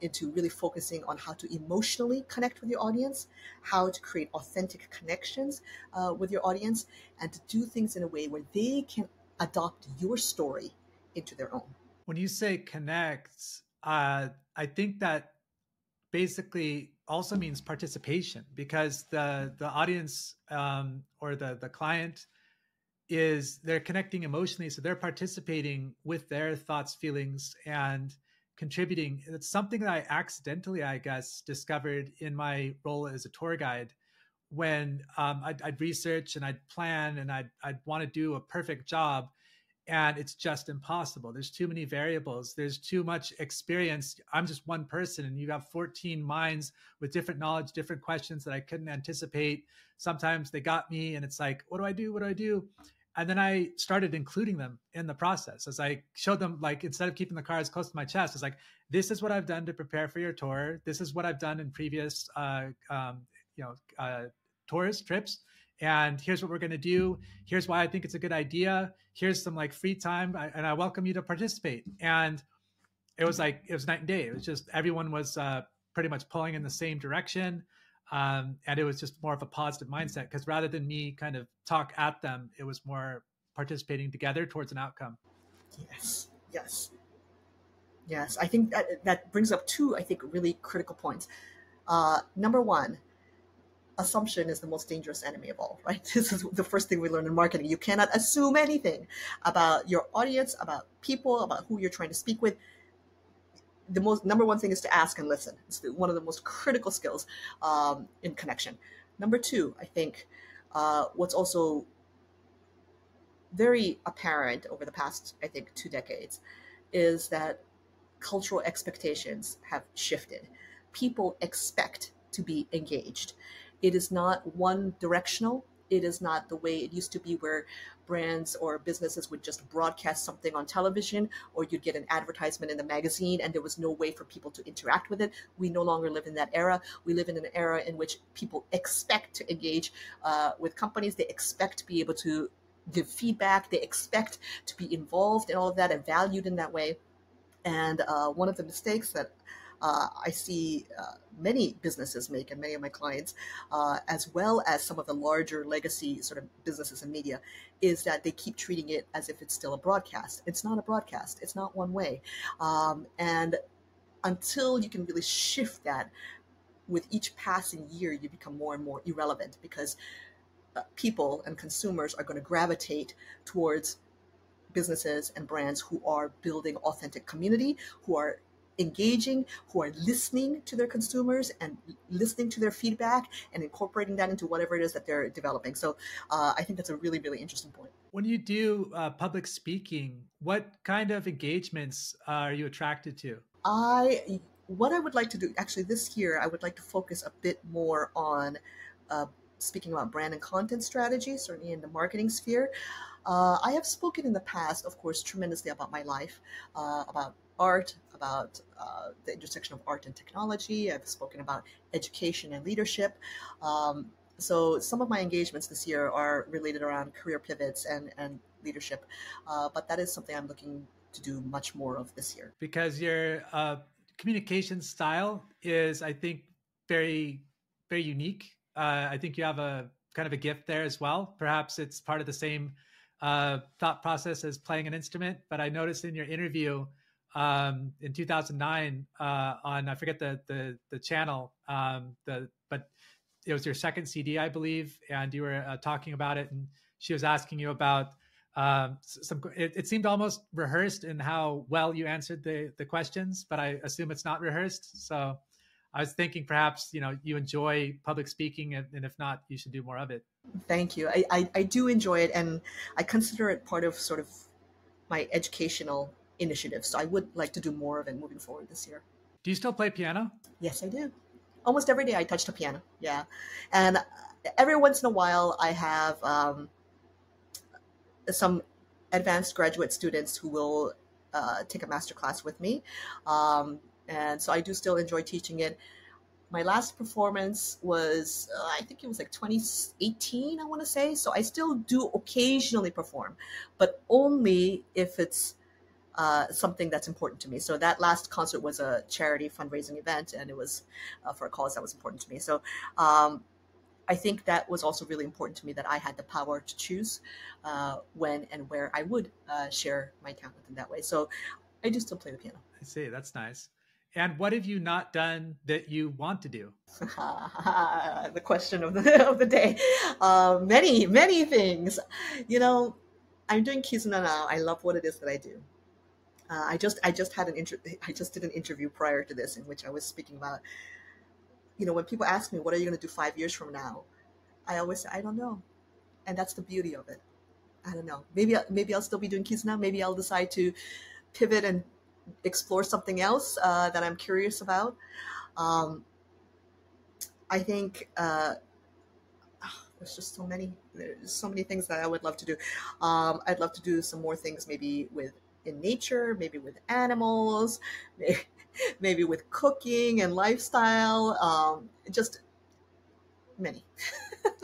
into really focusing on how to emotionally connect with your audience, how to create authentic connections with your audience, and to do things in a way where they can adopt your story into their own. When you say connect, I think that basically also means participation, because the audience or the client they're connecting emotionally, so they're participating with their thoughts, feelings, and contributing. It's something that I accidentally, I guess, discovered in my role as a tour guide, when I'd research and I'd plan and I'd want to do a perfect job, and it's just impossible. There's too many variables. There's too much experience. I'm just one person, and you have 14 minds with different knowledge, different questions that I couldn't anticipate. Sometimes they got me, and it's like, what do I do? What do I do? And then I started including them in the process as I showed them, like, instead of keeping the cards close to my chest, it's like, this is what I've done to prepare for your tour. This is what I've done in previous, tours, trips. And here's what we're going to do. Here's why I think it's a good idea. Here's some like free time, and I welcome you to participate. And it was night and day. It was just, everyone was pretty much pulling in the same direction. And it was just more of a positive mindset, because rather than me kind of talk at them, it was more participating together towards an outcome. Yes, yes, yes. I think that brings up two, I think, really critical points. Number one, assumption is the most dangerous enemy of all, right? This is the first thing we learn in marketing. You cannot assume anything about your audience, about people, about who you're trying to speak with. The number one thing is to ask and listen. It's one of the most critical skills in connection. Number two, I think what's also very apparent over the past, I think, 2 decades is that cultural expectations have shifted. People expect to be engaged. It is not one directional. It is not the way it used to be, where brands or businesses would just broadcast something on television, or you'd get an advertisement in the magazine and there was no way for people to interact with it. We no longer live in that era. We live in an era in which people expect to engage with companies. They expect to be able to give feedback. They expect to be involved in all of that and valued in that way. And one of the mistakes that I see many businesses make, and many of my clients, as well as some of the larger legacy sort of businesses and media, is that they keep treating it as if it's still a broadcast. It's not a broadcast. It's not one way. And until you can really shift that, with each passing year, you become more and more irrelevant, because people and consumers are going to gravitate towards businesses and brands who are building authentic community, who are engaging, who are listening to their consumers and listening to their feedback and incorporating that into whatever it is that they're developing. So I think that's a really, really interesting point. When you do public speaking, what kind of engagements are you attracted to? What I would like to do actually this year, I would like to focus a bit more on uh, speaking about brand and content strategy, certainly in the marketing sphere. I have spoken in the past, of course, tremendously about my life, about art, about the intersection of art and technology. I've spoken about education and leadership. Um, so some of my engagements this year are related around career pivots and leadership, but that is something I'm looking to do much more of this year. Because your communication style is, I think, very, very unique. I think you have a kind of a gift there as well. Perhaps it's part of the same thought process as playing an instrument. But I noticed in your interview in 2009 on, I forget the channel, but it was your second CD, I believe, and you were talking about it, and she was asking you about some. It seemed almost rehearsed in how well you answered the questions, but I assume it's not rehearsed. So I was thinking perhaps you enjoy public speaking, and if not, you should do more of it. Thank you. I do enjoy it, and I consider it part of sort of my educational initiative. So I would like to do more of it moving forward this year. Do you still play piano? Yes, I do. Almost every day I touch the piano. Yeah. And every once in a while I have some advanced graduate students who will take a master class with me. And so I do still enjoy teaching it. My last performance was, I think it was like 2018, I want to say. So I still do occasionally perform, but only if it's something that's important to me. So that last concert was a charity fundraising event, and it was for a cause that was important to me. So I think that was also really important to me, that I had the power to choose when and where I would share my talent in that way. So I do still play the piano. I see. That's nice. And what have you not done that you want to do? The question of the day. Many things. I'm doing Kizuna now. I love what it is that I do. I just did an interview prior to this in which I was speaking about, when people ask me, what are you going to do 5 years from now? I always say, I don't know. And that's the beauty of it. I don't know. Maybe I'll still be doing Kizuna. Maybe I'll decide to pivot and explore something else that I'm curious about. I think there's so many things that I would love to do. I'd love to do some more things, maybe in nature, maybe with animals, maybe with cooking and lifestyle. Just many,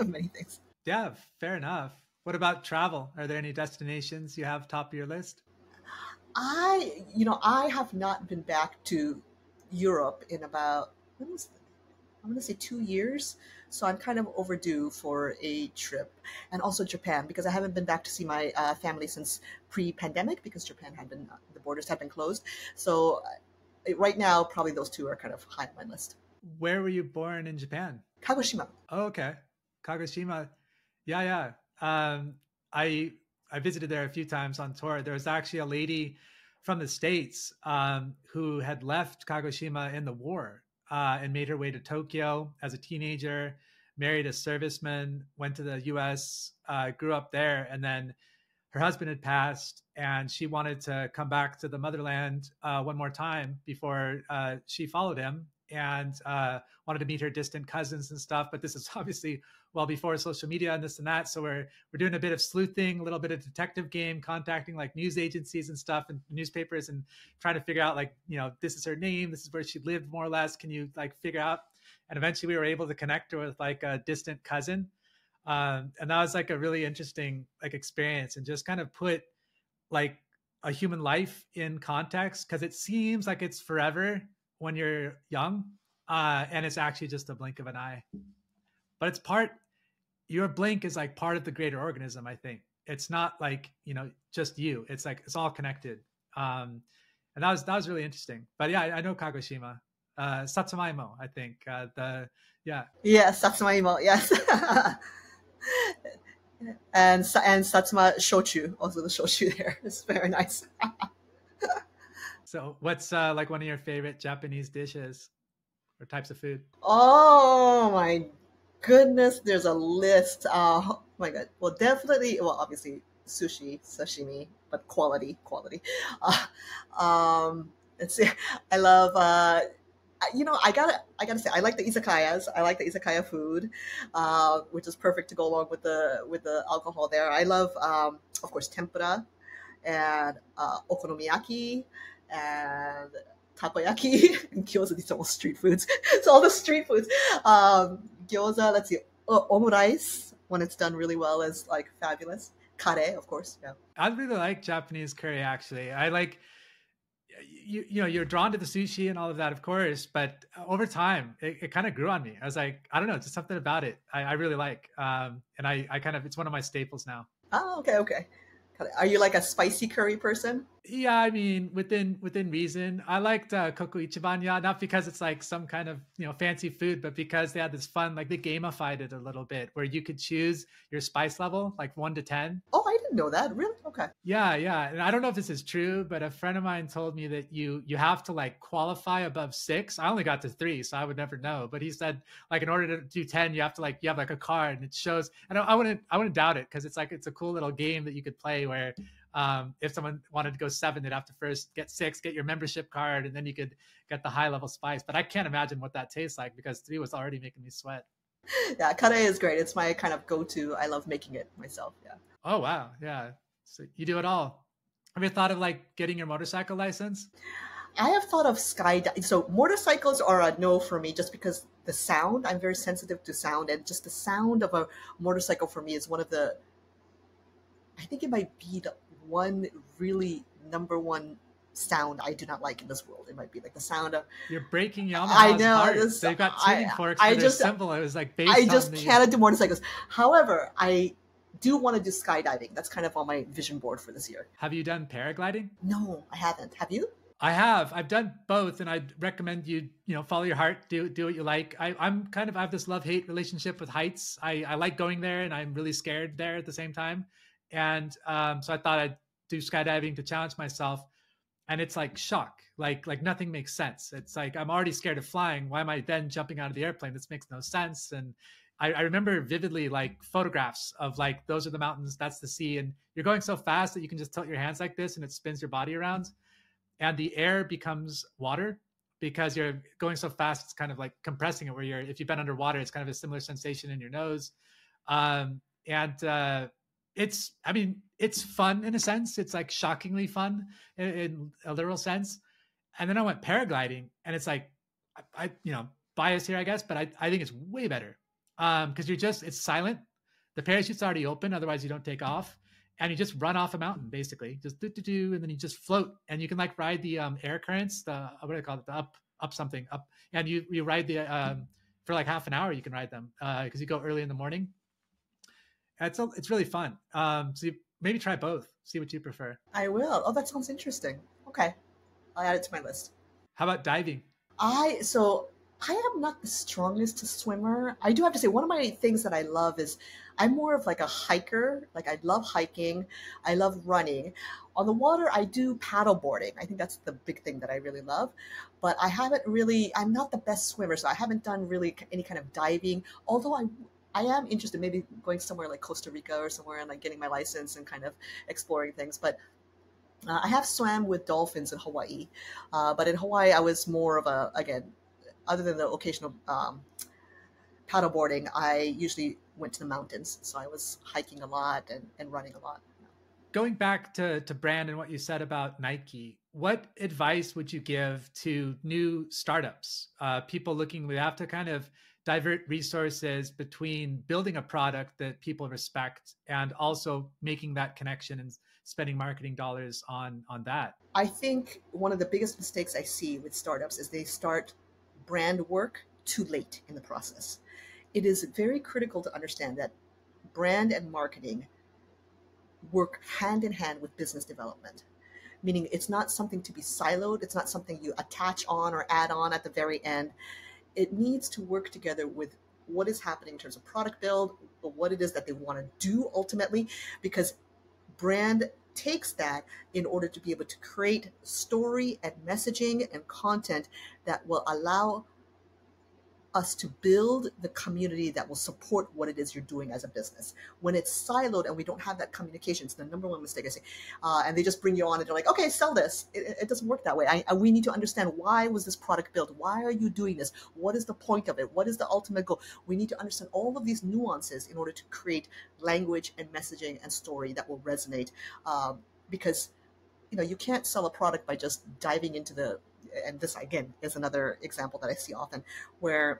many things. Yeah, fair enough. What about travel? Are there any destinations you have top of your list? I have not been back to Europe in about, I'm going to say 2 years. So I'm kind of overdue for a trip, and also Japan, because I haven't been back to see my family since pre-pandemic, because the borders had been closed. So right now, probably those two are kind of high on my list. Where were you born in Japan? Kagoshima. Oh, okay. Kagoshima. Yeah, yeah. I visited there a few times on tour. There was actually a lady from the States who had left Kagoshima in the war and made her way to Tokyo as a teenager, married a serviceman, went to the US, grew up there, and then her husband had passed, and she wanted to come back to the motherland one more time before she followed him, and wanted to meet her distant cousins and stuff. But this is obviously well before social media and this and that. So we're doing a bit of sleuthing, a little bit of detective game, contacting like news agencies and stuff and newspapers, and trying to figure out like, this is her name, this is where she lived more or less. Can you like figure out? And eventually we were able to connect her with like a distant cousin. And that was like a really interesting like experience, and just kind of put like a human life in context, because it seems like it's forever when you're young, and it's actually just a blink of an eye. But your blink is like part of the greater organism. I think it's not like just you. It's like it's all connected, and that was really interesting. But yeah, I know Kagoshima, Satsumaimo. I think yeah Satsumaimo, yes. and Satsuma shochu, also the shochu there is very nice. So, what's like one of your favorite Japanese dishes or types of food? Oh my goodness, there's a list. Oh my god. Well, definitely. Well, obviously sushi, sashimi, but quality. Uh, let's see. I love. I gotta say, I like the izakayas. I like the izakaya food, which is perfect to go along with the alcohol there. I love, of course, tempura and okonomiyaki and takoyaki and gyoza. These are all street foods. So all the street foods. Gyoza, let's see, omurice, when it's done really well, is like fabulous. Kare, of course. Yeah. I really like Japanese curry. Actually, I like you know you're drawn to the sushi and all of that, of course, but over time it kind of grew on me. I was like, I don't know, just something about it I really like, and I kind of, it's one of my staples now. Oh, okay, okay. Are you like a spicy curry person? Yeah, I mean, within reason. I liked Coco Ichibanya, not because it's like some kind of, you know, fancy food, but because they had this fun, like they gamified it a little bit, where you could choose your spice level, like 1 to 10. Oh, I didn't know that. Really? Okay. Yeah, yeah. And I don't know if this is true, but a friend of mine told me that you have to like qualify above 6. I only got to 3, so I would never know. But he said like in order to do 10, you have to like you have like a card and it shows. And I wouldn't doubt it, because it's like it's a cool little game that you could play where if someone wanted to go 7, they'd have to first get 6, get your membership card, and then you could get the high level spice. But I can't imagine what that tastes like, because 3 was already making me sweat. Yeah, kare is great. It's my kind of go-to. I love making it myself. Yeah. Oh wow, yeah. So you do it all. Have you thought of like getting your motorcycle license? I have thought of skydiving. So motorcycles are a no for me just because the sound, I'm very sensitive to sound, and just the sound of a motorcycle for me is one of the, I think it might be the one really number one sound I do not like in this world. It might be like the sound of, You're breaking I Yamaha's know heart. this, They've got tuning forks I for their just, symbol. It was like I based on just the. cannot do motorcycles. However, I do want to do skydiving. That's kind of on my vision board for this year. Have you done paragliding? No, I haven't. Have you? I have. I've done both, and I'd recommend you follow your heart, do what you like. I'm kind of, I have this love hate relationship with heights. I like going there, and I'm really scared there at the same time. And so I thought I'd do skydiving to challenge myself. And it's like shock, like nothing makes sense. It's like I'm already scared of flying. Why am I then jumping out of the airplane? This makes no sense. And I remember vividly like photographs of like those are the mountains, that's the sea, and you're going so fast that you can just tilt your hands like this, and it spins your body around, and the air becomes water because you're going so fast. It's kind of like compressing it. Where you're, if you've been underwater, it's kind of a similar sensation in your nose, and it's, I mean, it's fun in a sense. It's like shockingly fun in a literal sense. And then I went paragliding, and it's like, bias here, I guess, but I think it's way better, because you're just, it's silent. The parachute's already open, otherwise you don't take off, and you just run off a mountain basically, just do, and then you just float, and you can like ride the air currents, the what do I call it, the up something up, and you ride the for like half an hour. You can ride them because you go early in the morning. It's really fun. So you maybe try both, see what you prefer. I will. Oh, that sounds interesting. Okay, I'll add it to my list. How about diving? So I am not the strongest swimmer. I do have to say one of my things that I love is I'm more of like a hiker. Like I love hiking. I love running. On the water, I do paddle boarding. I think that's the big thing that I really love. But I haven't really, I'm not the best swimmer, so I haven't done really any kind of diving. Although I am interested maybe going somewhere like Costa Rica or somewhere and like getting my license and kind of exploring things. But I have swam with dolphins in Hawaii, but in Hawaii I was more of a, again, other than the occasional paddleboarding, I usually went to the mountains. So I was hiking a lot and running a lot. Going back to Brand and what you said about Nike, what advice would you give to new startups, people looking, we have to kind of divert resources between building a product that people respect and also making that connection and spending marketing dollars on that? I think one of the biggest mistakes I see with startups is they start brand work too late in the process. It is very critical to understand that brand and marketing work hand in hand with business development, meaning it's not something to be siloed. It's not something you attach on or add on at the very end. It needs to work together with what is happening in terms of product build, but what it is that they want to do ultimately, because brand takes that in order to be able to create story and messaging and content that will allow us to build the community that will support what it is you're doing as a business. When it's siloed and we don't have that communication, it's the number one mistake I see. And they just bring you on and they're like, okay, sell this. It doesn't work that way. We need to understand, why was this product built? Why are you doing this? What is the point of it? What is the ultimate goal? We need to understand all of these nuances in order to create language and messaging and story that will resonate. Because you can't sell a product by just diving into and this again is another example that I see often, where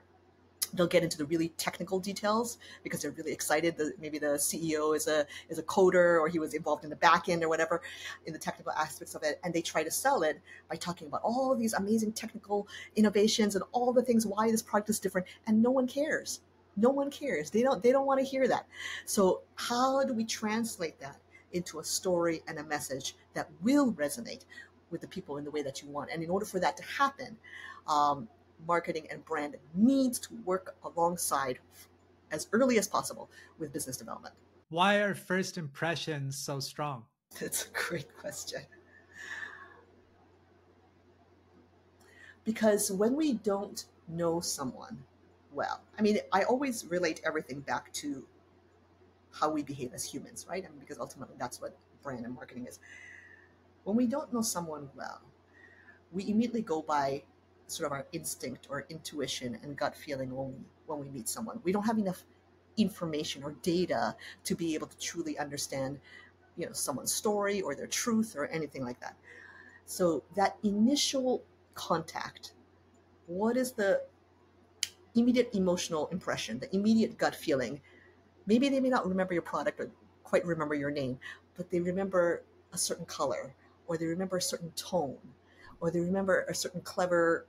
they'll get into the really technical details because they're really excited that maybe the CEO is a coder, or he was involved in the back end or whatever in the technical aspects of it, and they try to sell it by talking about all these amazing technical innovations and all the things why this product is different, and no one cares. No one cares. They don't want to hear that. So how do we translate that into a story and a message that will resonate with the people in the way that you want? And in order for that to happen, marketing and brand needs to work alongside as early as possible with business development. Why are first impressions so strong? That's a great question. Because when we don't know someone well, I always relate everything back to how we behave as humans, right? Because ultimately that's what brand and marketing is. When we don't know someone well, we immediately go by sort of our instinct or intuition and gut feeling when we meet someone. We don't have enough information or data to be able to truly understand, someone's story or their truth or anything like that. So that initial contact, what is the immediate emotional impression, the immediate gut feeling? Maybe they may not remember your product or quite remember your name, but they remember a certain color, or they remember a certain tone, or they remember a certain clever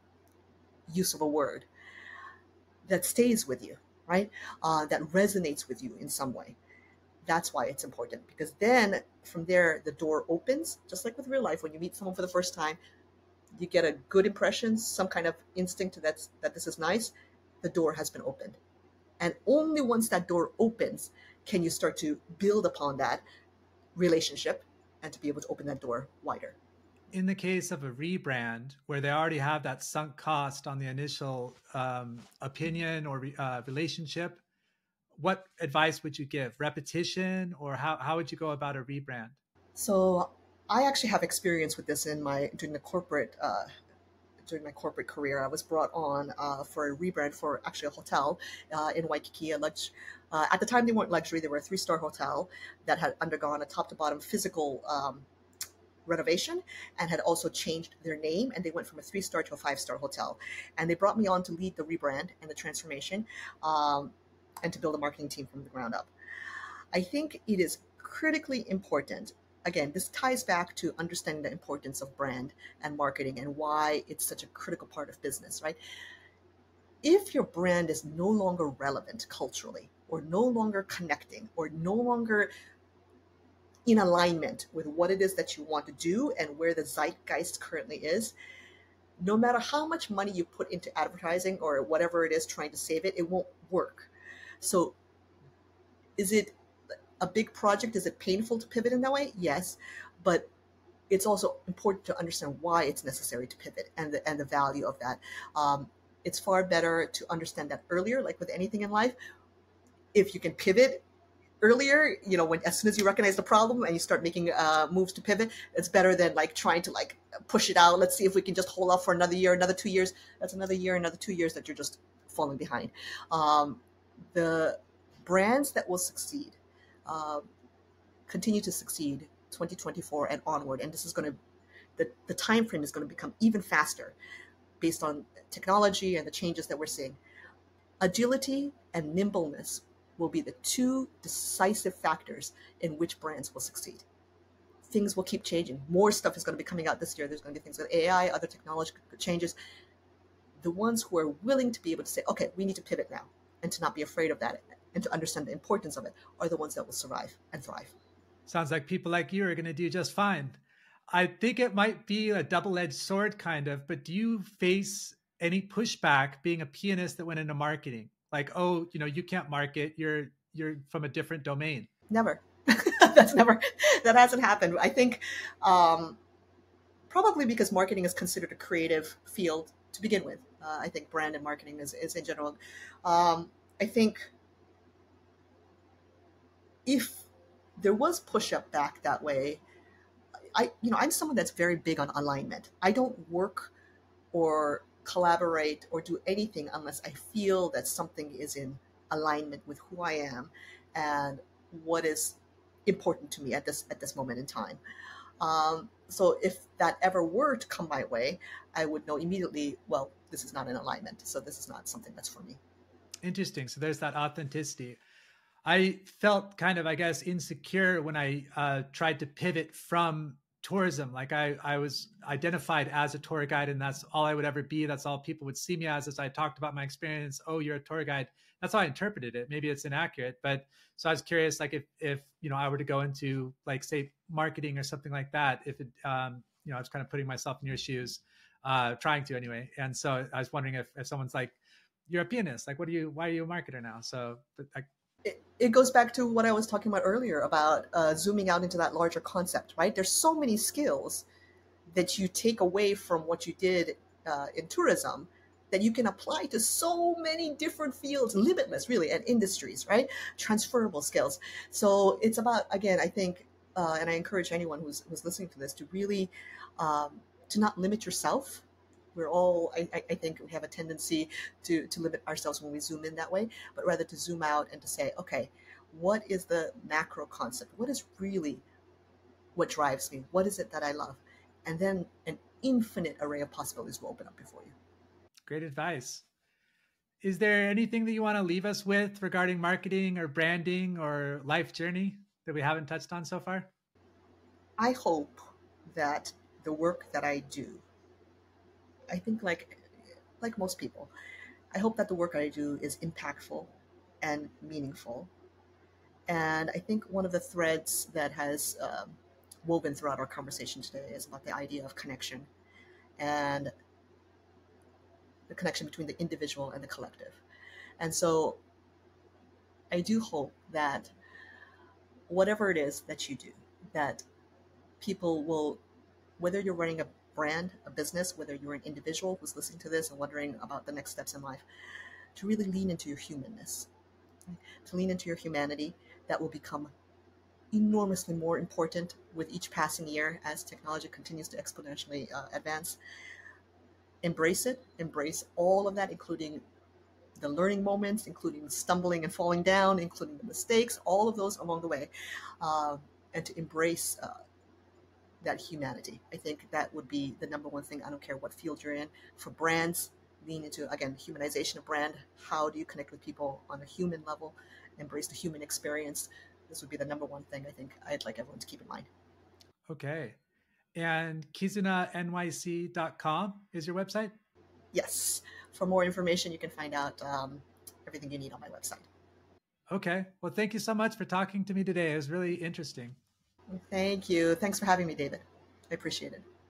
use of a word that stays with you, right? That resonates with you in some way. That's why it's important, because then from there, the door opens, just like with real life. When you meet someone for the first time, you get a good impression, some kind of instinct that this is nice. The door has been opened. And only once that door opens can you start to build upon that relationship and to be able to open that door wider. In the case of a rebrand, where they already have that sunk cost on the initial opinion or relationship, what advice would you give? Repetition, or how would you go about a rebrand? So I actually have experience with this during my corporate career. I was brought on for a rebrand for actually a hotel in Waikiki. At the time, they weren't luxury. They were a 3-star hotel that had undergone a top-to-bottom physical renovation and had also changed their name, and they went from a 3-star to a 5-star hotel. And they brought me on to lead the rebrand and the transformation and to build a marketing team from the ground up. I think it is critically important. Again, this ties back to understanding the importance of brand and marketing and why it's such a critical part of business, right? If your brand is no longer relevant culturally, or no longer connecting, or no longer in alignment with what it is that you want to do and where the zeitgeist currently is, no matter how much money you put into advertising or whatever it is trying to save it, it won't work. So is it a big project? Is it painful to pivot in that way? Yes, but it's also important to understand why it's necessary to pivot and the value of that. It's far better to understand that earlier, like with anything in life. If you can pivot earlier, as soon as you recognize the problem and you start making moves to pivot, it's better than trying to push it out. Let's see if we can just hold off for another year, another 2 years. That's another year, another 2 years that you're just falling behind. The brands that will succeed continue to succeed 2024 and onward, and this is going to the time frame is going to become even faster based on technology and the changes that we're seeing. Agility and nimbleness will be the 2 decisive factors in which brands will succeed. Things will keep changing. More stuff is going to be coming out this year. There's going to be things with AI, other technology changes. The ones who are willing to be able to say, okay, we need to pivot now, and to not be afraid of that and to understand the importance of it, are the ones that will survive and thrive. Sounds like people like you are going to do just fine. I think it might be a double-edged sword kind of, but do you face any pushback being a pianist that went into marketing? Like, oh, you can't market, you're from a different domain. Never. That's never, that hasn't happened. I think um, probably because marketing is considered a creative field to begin with. I think brand and marketing is in general. I think if there was push up back that way, I'm someone that's very big on alignment. I don't work or collaborate or do anything unless I feel that something is in alignment with who I am and what is important to me at this moment in time. So if that ever were to come my way, I would know immediately, well, this is not in alignment. So this is not something that's for me. Interesting. So there's that authenticity. I felt kind of, I guess, insecure when I tried to pivot from tourism. Like I was identified as a tour guide, and that's all I would ever be. That's all people would see me as I talked about my experience. Oh, you're a tour guide. That's how I interpreted it. Maybe it's inaccurate, but so I was curious, like if I were to go into like say marketing or something like that, if it I was kind of putting myself in your shoes, trying to anyway. And so I was wondering if someone's like, you're a pianist, like why are you a marketer now? So It goes back to what I was talking about earlier about zooming out into that larger concept, right? There's so many skills that you take away from what you did in tourism that you can apply to so many different fields, limitless, really, and industries, right? Transferable skills. So it's about, again, I think, and I encourage anyone who's listening to this to really to not limit yourself. We're all, I think we have a tendency to limit ourselves when we zoom in that way, but rather to zoom out and to say, okay, what is the macro concept? What is really what drives me? What is it that I love? And then an infinite array of possibilities will open up before you. great advice. Is there anything that you want to leave us with regarding marketing or branding or life journey that we haven't touched on so far? I hope that the work that I do, I think like most people, I hope that the work I do is impactful and meaningful. And I think one of the threads that has woven throughout our conversation today is about the idea of connection and the connection between the individual and the collective. And so I do hope that whatever it is that you do, that people will, whether you're running a brand, a business, whether you're an individual who's listening to this and wondering about the next steps in life, to really lean into your humanness, right? To lean into your humanity. That will become enormously more important with each passing year as technology continues to exponentially advance. Embrace it, embrace all of that, including the learning moments, including stumbling and falling down, including the mistakes, all of those along the way, uh, and to embrace that humanity. I think that would be the number one thing. I don't care what field you're in. For brands, lean into, again, humanization of brand. How do you connect with people on a human level? Embrace the human experience. This would be the number one thing I think I'd like everyone to keep in mind. Okay. And kizunanyc.com is your website? Yes. For more information, you can find out everything you need on my website. Okay. Well, thank you so much for talking to me today. It was really interesting. Thank you. Thanks for having me, David. I appreciate it.